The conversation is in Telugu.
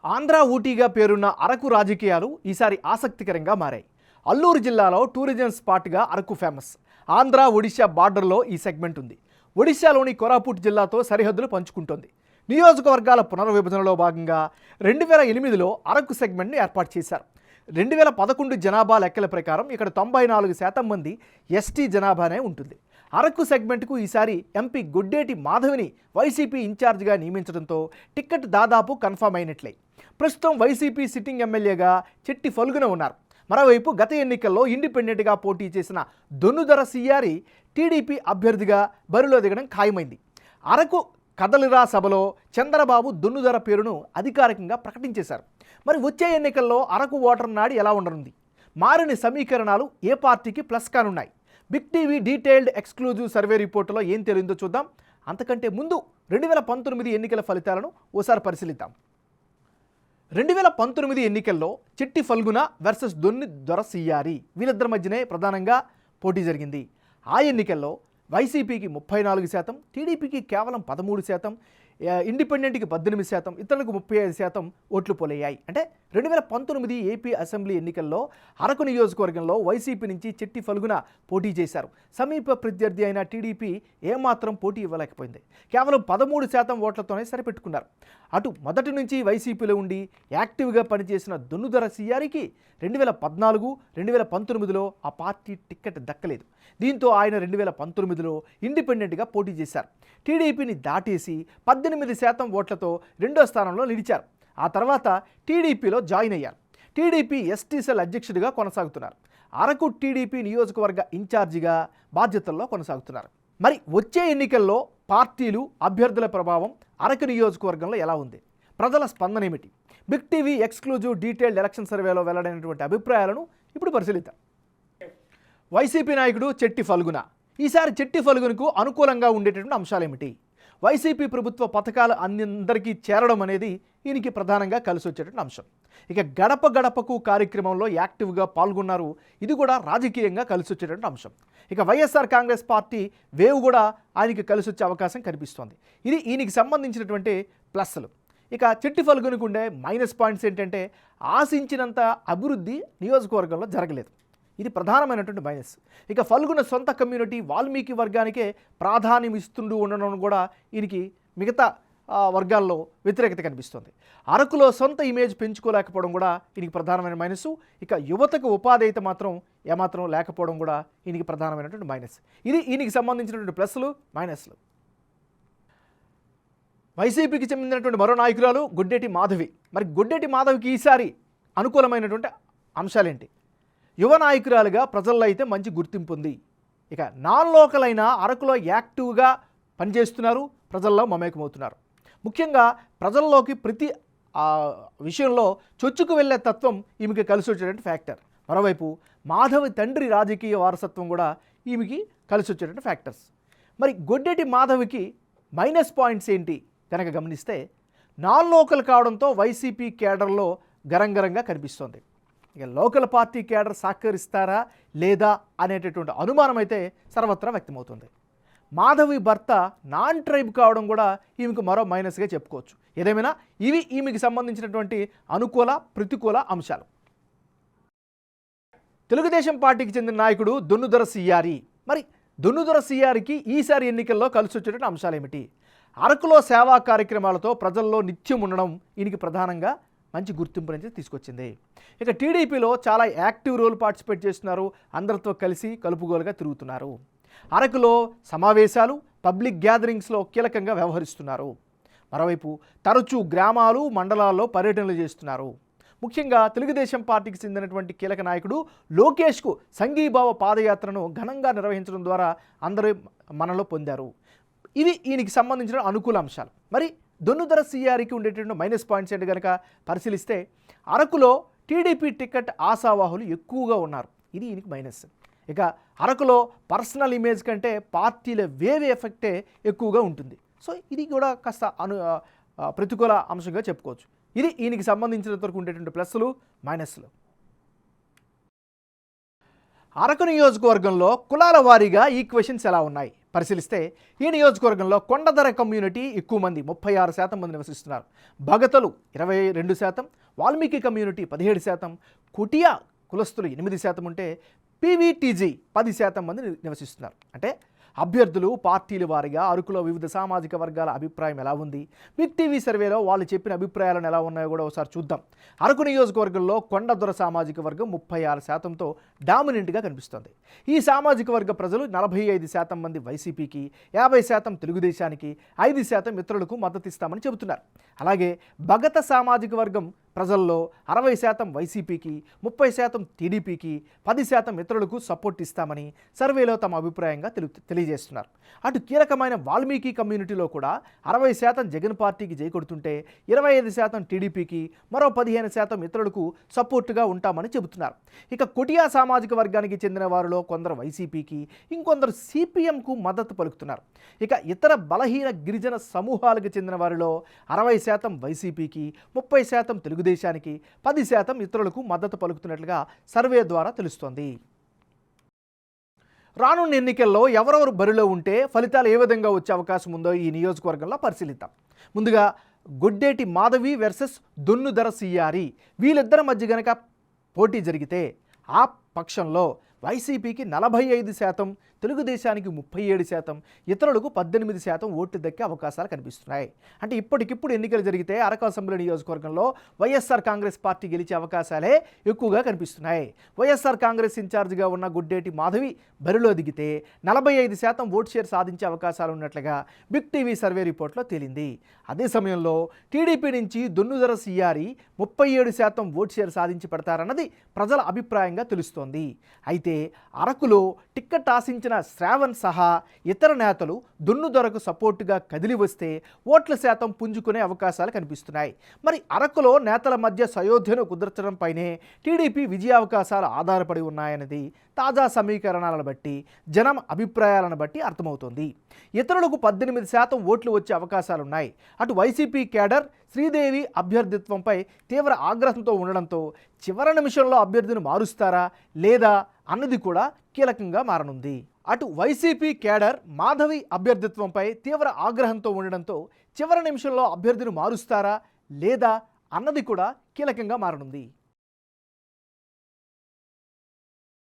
ఆంధ్ర ఊటీగా పేరున్న అరకు రాజకీయాలు ఈసారి ఆసక్తికరంగా మారాయి. అల్లూరు జిల్లాలో టూరిజం స్పాట్గా అరకు ఫేమస్. ఆంధ్ర ఒడిశా బార్డర్లో ఈ సెగ్మెంట్ ఉంది. ఒడిశాలోని కోరాపుట్ జిల్లాతో సరిహద్దులు పంచుకుంటోంది. నియోజకవర్గాల పునర్విభజనలో భాగంగా 2008లో అరకు సెగ్మెంట్ని ఏర్పాటు చేశారు. 2011 జనాభా లెక్కల ప్రకారం ఇక్కడ 94% మంది ఎస్టీ జనాభానే ఉంటుంది. అరకు సెగ్మెంట్కు ఈసారి ఎంపీ గొడ్డేటి మాధవిని వైసీపీ ఇన్ఛార్జిగా నియమించడంతో టిక్కెట్ దాదాపు కన్ఫర్మ్ అయినట్లే. ప్రస్తుతం వైసీపీ సిట్టింగ్ ఎమ్మెల్యేగా చెట్టి ఫల్గుణ ఉన్నారు. మరోవైపు గత ఎన్నికల్లో ఇండిపెండెంట్గా పోటీ చేసిన దొన్నుదొర సియారి టీడీపీ అభ్యర్థిగా బరిలో దిగడం ఖాయమైంది. అరకు కదలిరా సభలో చంద్రబాబు దొన్నుదొర పేరును అధికారికంగా ప్రకటించేశారు. మరి వచ్చే ఎన్నికల్లో అరకు ఓటర్ నాడి ఎలా ఉండనుంది? మారిన సమీకరణాలు ఏ పార్టీకి ప్లస్ కానున్నాయి? Big TV detailed exclusive survey రిపోర్టులో ఏం తెలిందో చూద్దాం. అంతకంటే ముందు 2019 ఎన్నికల ఫలితాలను ఓసారి పరిశీలిద్దాం. 2019 ఎన్నికల్లో చెట్టి ఫల్గుణ వర్సెస్ దొన్నుదొర సియారి వీళ్ళిద్దరి మధ్యనే ప్రధానంగా పోటీ జరిగింది. ఆ ఎన్నికల్లో వైసీపీకి 34%, టీడీపీకి కేవలం 13%, ఇండిపెండెంట్కి 18%, ఇతరులకు 35% ఓట్లు పోలయ్యాయి. అంటే 2019 ఏపీ అసెంబ్లీ ఎన్నికల్లో అరకు నియోజకవర్గంలో వైసీపీ నుంచి చెట్టి ఫల్గుణ పోటీ చేశారు. సమీప ప్రత్యర్థి అయిన టీడీపీ ఏమాత్రం పోటీ ఇవ్వలేకపోయింది. కేవలం 13% ఓట్లతోనే సరిపెట్టుకున్నారు. అటు మొదటి నుంచి వైసీపీలో ఉండి యాక్టివ్గా పనిచేసిన దొన్నుదొర సియారికి 2014, 2019లో ఆ పార్టీ టిక్కెట్ దక్కలేదు. దీంతో ఆయన 2019లో ఇండిపెండెంట్గా పోటీ చేశారు. టీడీపీని దాటేసి 18% ఓట్లతో రెండో స్థానంలో నిలిచారు. ఆ తర్వాత టీడీపీలో జాయిన్ అయ్యారు. టీడీపీ ఎస్టీ సెల్ అధ్యక్షుడిగా కొనసాగుతున్నారు. అరకు టీడీపీ నియోజకవర్గ ఇన్ఛార్జిగా బాధ్యతల్లో కొనసాగుతున్నారు. మరి వచ్చే ఎన్నికల్లో పార్టీలు, అభ్యర్థుల ప్రభావం అరకు నియోజకవర్గంలో ఎలా ఉంది? ప్రజల స్పందన ఏమిటి? Big TV exclusive detailed election సర్వేలో వెల్లడైనటువంటి అభిప్రాయాలను ఇప్పుడు పరిశీలిద్దాం. వైసీపీ నాయకుడు చెట్టి ఫల్గుణ. ఈసారి చెట్టి ఫల్గుణకు అనుకూలంగా ఉండేటటువంటి అంశాలు ఏమిటి? వైసీపీ ప్రభుత్వ పథకాలు అందరికీ చేరడం అనేది ఈయనకి ప్రధానంగా కలిసి వచ్చేటువంటి అంశం. ఇక గడప గడపకు కార్యక్రమంలో యాక్టివ్గా పాల్గొన్నారు. ఇది కూడా రాజకీయంగా కలిసి వచ్చేటువంటి అంశం. ఇక వైఎస్ఆర్ కాంగ్రెస్ పార్టీ వేవ్ కూడా ఆయనకి కలిసి వచ్చే అవకాశం కనిపిస్తోంది. ఇది ఈయనకి సంబంధించినటువంటి ప్లస్లు. ఇక చెట్టి ఫల్గుణకు ఉండే మైనస్ పాయింట్స్ ఏంటంటే ఆశించినంత అభివృద్ధి నియోజకవర్గంలో జరగలేదు. ఇది ప్రధానమైనటువంటి మైనస్. ఇక ఫల్గుణ సొంత కమ్యూనిటీ వాల్మీకి వర్గానికే ప్రాధాన్యం ఇస్తుంటూ ఉండడం కూడా ఈయనకి మిగతా వర్గాల్లో వ్యతిరేకత కనిపిస్తుంది. అరకులో సొంత ఇమేజ్ పెంచుకోలేకపోవడం కూడా ఈయనకి ప్రధానమైన మైనస్. ఇక యువతకు ఉపాధి అయితే మాత్రం ఏమాత్రం లేకపోవడం కూడా ఈయనకి ప్రధానమైనటువంటి మైనస్. ఇది ఈయనకి సంబంధించినటువంటి ప్లస్లు, మైనస్లు. వైసీపీకి చెందినటువంటి మరో నాయకురాలు గొడ్డేటి మాధవి. మరి గొడ్డేటి మాధవికి ఈసారి అనుకూలమైనటువంటి అంశాలేంటి? యువ నాయకురాలుగా ప్రజల్లో అయితే మంచి గుర్తింపు ఉంది. ఇక నాన్ లోకల్ అయిన అరకులో యాక్టివ్గా పనిచేస్తున్నారు, ప్రజల్లో మమేకమవుతున్నారు. ముఖ్యంగా ప్రజల్లోకి ప్రతి విషయంలో చొచ్చుకు వెళ్ళే తత్వం ఈమెకి కలిసి వచ్చేటువంటి ఫ్యాక్టర్. మరోవైపు మాధవి తండ్రి రాజకీయ వారసత్వం కూడా ఈమెకి కలిసి వచ్చేటువంటి ఫ్యాక్టర్స్. మరి గొడ్డేటి మాధవికి మైనస్ పాయింట్స్ ఏంటి కనుక గమనిస్తే, నాన్ లోకల్ కావడంతో వైసీపీ కేడర్లో గరంగరంగా కనిపిస్తోంది. ఇక లోకల్ పార్టీ కేడర్ సహకరిస్తారా లేదా అనేటటువంటి అనుమానం అయితే సర్వత్రా వ్యక్తమవుతుంది. మాధవి భర్త నాన్ ట్రైబ్ కావడం కూడా ఈమెకు మరో మైనస్గా చెప్పుకోవచ్చు. ఏదేమైనా ఇవి ఈమెకి సంబంధించినటువంటి అనుకూల, ప్రతికూల అంశాలు. తెలుగుదేశం పార్టీకి చెందిన నాయకుడు దొన్నుదొర సియారి. మరి దొన్నుదొర సియారికి ఈసారి ఎన్నికల్లో కలిసి వచ్చేటువంటి అంశాలు ఏమిటి? అరకులో సేవా కార్యక్రమాలతో ప్రజల్లో నిత్యం ఉండడం ఈయనకి ప్రధానంగా మంచి గుర్తింపు నుంచి తీసుకొచ్చింది. ఇక టీడీపీలో చాలా యాక్టివ్ రోల్ పార్టిసిపేట్ చేస్తున్నారు. అందరితో కలిసి కలుపుగోలుగా తిరుగుతున్నారు. అరకులో సమావేశాలు, పబ్లిక్ గ్యాదరింగ్స్లో కీలకంగా వ్యవహరిస్తున్నారు. మరోవైపు తరచూ గ్రామాలు, మండలాల్లో పర్యటనలు చేస్తున్నారు. ముఖ్యంగా తెలుగుదేశం పార్టీకి చెందినటువంటి కీలక నాయకుడు లోకేష్కు సంఘీభావ పాదయాత్రను ఘనంగా నిర్వహించడం ద్వారా అందరూ మనలో పొందారు. ఇవి ఈయనకి సంబంధించిన అనుకూల అంశాలు. మరి దొన్నుదొర సియారికి ఉండేటువంటి మైనస్ పాయింట్స్ ఏంటి కనుక పరిశీలిస్తే, అరకులో టీడీపీ టికెట్ ఆశావాహులు ఎక్కువగా ఉన్నారు. ఇది ఈయనకి మైనస్. ఇక అరకులో పర్సనల్ ఇమేజ్ కంటే పార్టీల వేవ్ ఎఫెక్టే ఎక్కువగా ఉంటుంది. సో ఇది కూడా కాస్త ప్రతికూల అంశంగా చెప్పుకోవచ్చు. ఇది ఈయనకి సంబంధించినంత వరకు ఉండేటువంటి ప్లస్లు, మైనస్లు. అరకు నియోజకవర్గంలో కులాల వారీగా ఈక్వేషన్స్ ఎలా ఉన్నాయి? పరిశీలిస్తే ఈ నియోజకవర్గంలో కొండదర కమ్యూనిటీ ఎక్కువ మంది 36% మంది నివసిస్తున్నారు. భగతలు 22%, వాల్మీకి కమ్యూనిటీ 17%, కుటియా కులస్తులు 8% ఉంటే పీవీటీజీ 10% మంది నివసిస్తున్నారు. అంటే అభ్యర్థులు పార్టీల వారీగా అరకులో వివిధ సామాజిక వర్గాల అభిప్రాయం ఎలా ఉంది, బిగ్ టీవీ సర్వేలో వాళ్ళు చెప్పిన అభిప్రాయాలను ఎలా ఉన్నాయో కూడా ఒకసారి చూద్దాం. అరకు నియోజకవర్గంలో కొండదొర సామాజిక వర్గం 36%తో డామినెంట్గా కనిపిస్తోంది. ఈ సామాజిక వర్గ ప్రజలు 45% మంది వైసీపీకి, 50% తెలుగుదేశానికి, 5% ఇతరులకు మద్దతు ఇస్తామని చెబుతున్నారు. అలాగే భగత సామాజిక వర్గం ప్రజల్లో 60% వైసీపీకి, 30% టీడీపీకి, 10% ఇతరులకు సపోర్ట్ ఇస్తామని సర్వేలో తమ అభిప్రాయంగా తెలియజేస్తున్నారు. అటు కీలకమైన వాల్మీకి కమ్యూనిటీలో కూడా 60% జగన్ పార్టీకి జై కొడుతుంటే 25% టీడీపీకి, మరో 15% ఇతరులకు సపోర్టుగా ఉంటామని చెబుతున్నారు. ఇక కొటియా సామాజిక వర్గానికి చెందిన వారిలో కొందరు వైసీపీకి, ఇంకొందరు సిపిఎంకు మద్దతు పలుకుతున్నారు. ఇక ఇతర బలహీన గిరిజన సమూహాలకు చెందిన వారిలో 60% వైసీపీకి, 30% తెలుగుదేశానికి, 10% ఇతరులకు మద్దతు పలుకుతున్నట్లుగా సర్వే ద్వారా తెలుస్తోంది. రానున్న ఎన్నికల్లో ఎవరెవరు బరిలో ఉంటే ఫలితాలు ఏ విధంగా వచ్చే అవకాశం ఉందో ఈ నియోజకవర్గంలో పరిశీలిద్దాం. ముందుగా గొడ్డేటి మాధవి వర్సెస్ దొన్నుదర సిఆరి, వీళ్ళిద్దరి మధ్య గనక పోటీ జరిగితే ఆ పక్షంలో వైసీపీకి 45%, తెలుగుదేశానికి 37%, ఇతరులకు 18% ఓట్లు దక్కే అవకాశాలు కనిపిస్తున్నాయి. అంటే ఇప్పటికిప్పుడు ఎన్నికలు జరిగితే అరకు అసెంబ్లీ నియోజకవర్గంలో వైఎస్ఆర్ కాంగ్రెస్ పార్టీ గెలిచే అవకాశాలే ఎక్కువగా కనిపిస్తున్నాయి. వైఎస్ఆర్ కాంగ్రెస్ ఇన్ఛార్జిగా ఉన్న గుడ్డేటి మాధవి బరిలో దిగితే 45% ఓటు షేర్ సాధించే అవకాశాలు ఉన్నట్లుగా బిగ్ టీవీ సర్వే రిపోర్ట్లో తేలింది. అదే సమయంలో టీడీపీ నుంచి దొన్నుదర సిఆరి 37% ఓటు షేర్ సాధించి పెడతారన్నది ప్రజల అభిప్రాయంగా తెలుస్తోంది. అయితే అరకులో టిక్కెట్ ఆశించిన శ్రావణ్ సహా ఇతర నేతలు దొన్నుదొరకు సపోర్టుగా కదిలి వస్తే ఓట్ల శాతం పుంజుకునే అవకాశాలు కనిపిస్తున్నాయి. మరి అరకులో నేతల మధ్య సయోధ్యను కుదర్చడంపైనే టీడీపీ విజయావకాశాలు ఆధారపడి ఉన్నాయన్నది తాజా సమీకరణాలను బట్టి, జనం అభిప్రాయాలను బట్టి అర్థమవుతోంది. ఇతరులకు 18% ఓట్లు వచ్చే అవకాశాలున్నాయి. అటు వైసీపీ కేడర్ శ్రీదేవి అభ్యర్థిత్వంపై తీవ్ర ఆగ్రహంతో ఉండడంతో చివరి నిమిషంలో అభ్యర్థిని మారుస్తారా లేదా అన్నది కూడా కీలకంగా మారనుంది. అటు వైసీపీ కేడర్ మాధవి అభ్యర్థిత్వంపై తీవ్ర ఆగ్రహంతో ఉండడంతో చివరి నిమిషంలో అభ్యర్థిని మారుస్తారా లేదా అన్నది కూడా కీలకంగా మారనుంది.